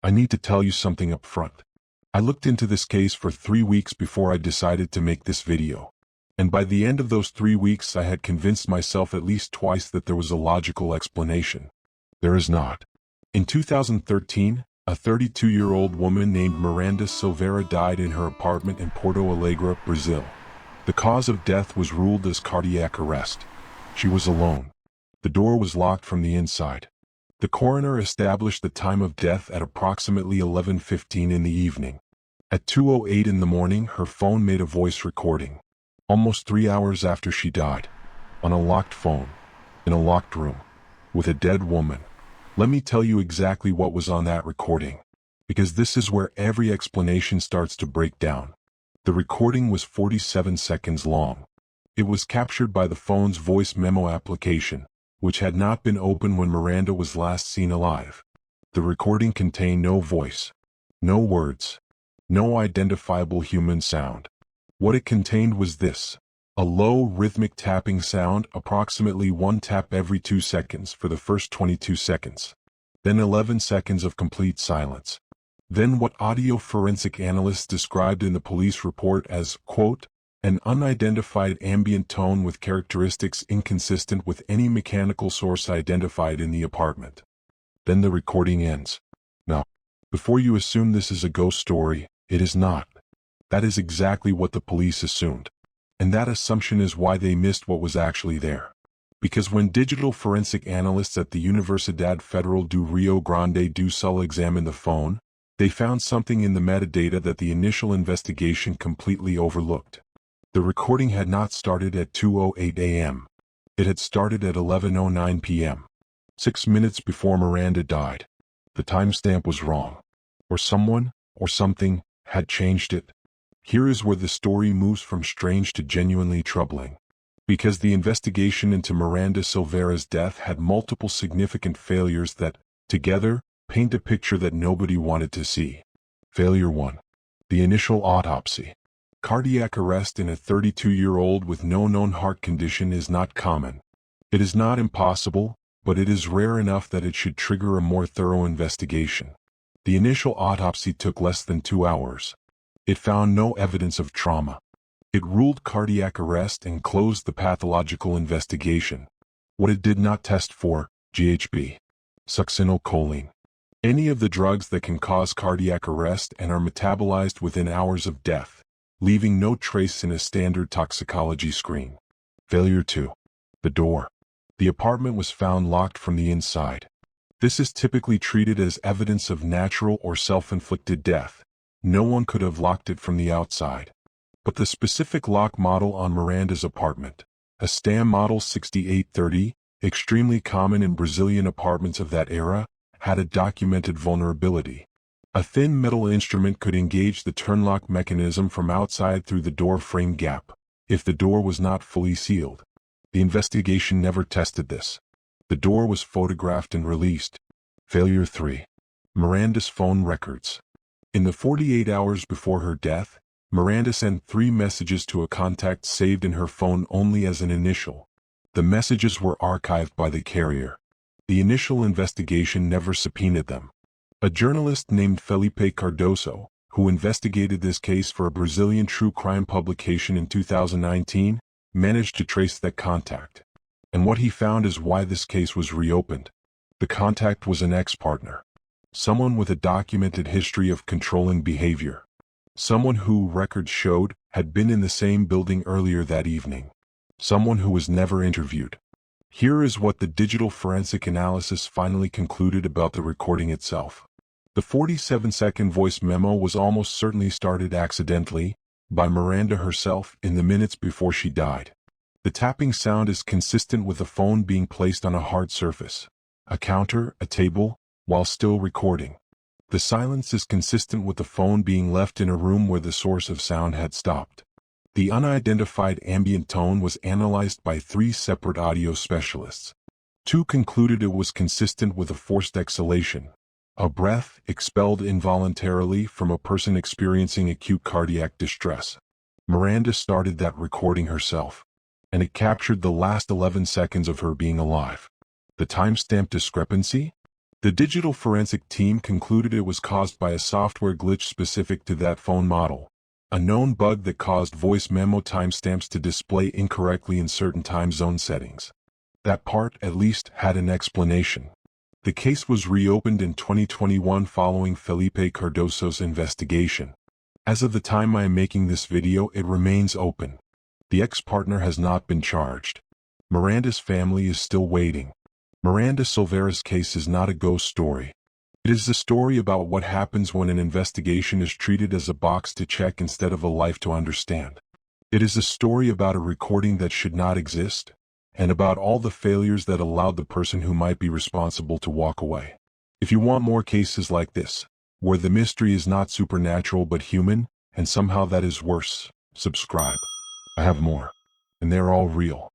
I need to tell you something up front. I looked into this case for 3 weeks before I decided to make this video. And by the end of those 3 weeks I had convinced myself at least twice that there was a logical explanation. There is not. In 2013, a 32-year-old woman named Miranda Silveira died in her apartment in Porto Alegre, Brazil. The cause of death was ruled as cardiac arrest. She was alone. The door was locked from the inside. The coroner established the time of death at approximately 11:15 in the evening. At 2:08 in the morning, her phone made a voice recording. Almost 3 hours after she died. On a locked phone. In a locked room. With a dead woman. Let me tell you exactly what was on that recording. Because this is where every explanation starts to break down. The recording was 47 seconds long. It was captured by the phone's voice memo application, which had not been opened when Miranda was last seen alive. The recording contained no voice. No words. No identifiable human sound. What it contained was this. A low rhythmic tapping sound, approximately 1 tap every 2 seconds for the first 22 seconds. Then 11 seconds of complete silence. Then what audio forensic analysts described in the police report as, quote, an unidentified ambient tone with characteristics inconsistent with any mechanical source identified in the apartment. Then the recording ends. Now, before you assume this is a ghost story, it is not. That is exactly what the police assumed. And that assumption is why they missed what was actually there. Because when digital forensic analysts at the Universidade Federal do Rio Grande do Sul examined the phone, they found something in the metadata that the initial investigation completely overlooked. The recording had not started at 2:08 a.m. It had started at 11:09 p.m. 6 minutes before Miranda died. The timestamp was wrong. Or someone, or something, had changed it. Here is where the story moves from strange to genuinely troubling. Because the investigation into Miranda Silveira's death had multiple significant failures that, together, paint a picture that nobody wanted to see. Failure 1. The initial autopsy. Cardiac arrest in a 32-year-old with no known heart condition is not common. It is not impossible, but it is rare enough that it should trigger a more thorough investigation. The initial autopsy took less than 2 hours. It found no evidence of trauma. It ruled cardiac arrest and closed the pathological investigation. What it did not test for, GHB, succinylcholine, any of the drugs that can cause cardiac arrest and are metabolized within hours of death, leaving no trace in a standard toxicology screen. Failure 2. The door. The apartment was found locked from the inside. This is typically treated as evidence of natural or self-inflicted death. No one could have locked it from the outside. But the specific lock model on Miranda's apartment, a STAM model 6830, extremely common in Brazilian apartments of that era, had a documented vulnerability. A thin metal instrument could engage the turnlock mechanism from outside through the door frame gap, if the door was not fully sealed. The investigation never tested this. The door was photographed and released. Failure 3. Miranda's phone records. In the 48 hours before her death, Miranda sent 3 messages to a contact saved in her phone only as an initial. The messages were archived by the carrier. The initial investigation never subpoenaed them. A journalist named Felipe Cardoso, who investigated this case for a Brazilian true crime publication in 2019, managed to trace that contact. And what he found is why this case was reopened. The contact was an ex-partner. Someone with a documented history of controlling behavior. Someone who, records showed, had been in the same building earlier that evening. Someone who was never interviewed. Here is what the digital forensic analysis finally concluded about the recording itself. The 47-second voice memo was almost certainly started accidentally, by Miranda herself in the minutes before she died. The tapping sound is consistent with the phone being placed on a hard surface, a counter, a table, while still recording. The silence is consistent with the phone being left in a room where the source of sound had stopped. The unidentified ambient tone was analyzed by 3 separate audio specialists. 2 concluded it was consistent with a forced exhalation, a breath expelled involuntarily from a person experiencing acute cardiac distress. Miranda started that recording herself, and it captured the last 11 seconds of her being alive. The timestamp discrepancy? The digital forensic team concluded it was caused by a software glitch specific to that phone model, a known bug that caused voice memo timestamps to display incorrectly in certain time zone settings. That part, at least, had an explanation. The case was reopened in 2021 following Felipe Cardoso's investigation. As of the time I am making this video, it remains open. The ex-partner has not been charged. Miranda's family is still waiting. Miranda Silveira's case is not a ghost story. It is the story about what happens when an investigation is treated as a box to check instead of a life to understand. It is a story about a recording that should not exist, and about all the failures that allowed the person who might be responsible to walk away. If you want more cases like this, where the mystery is not supernatural but human, and somehow that is worse, subscribe. I have more, and they're all real.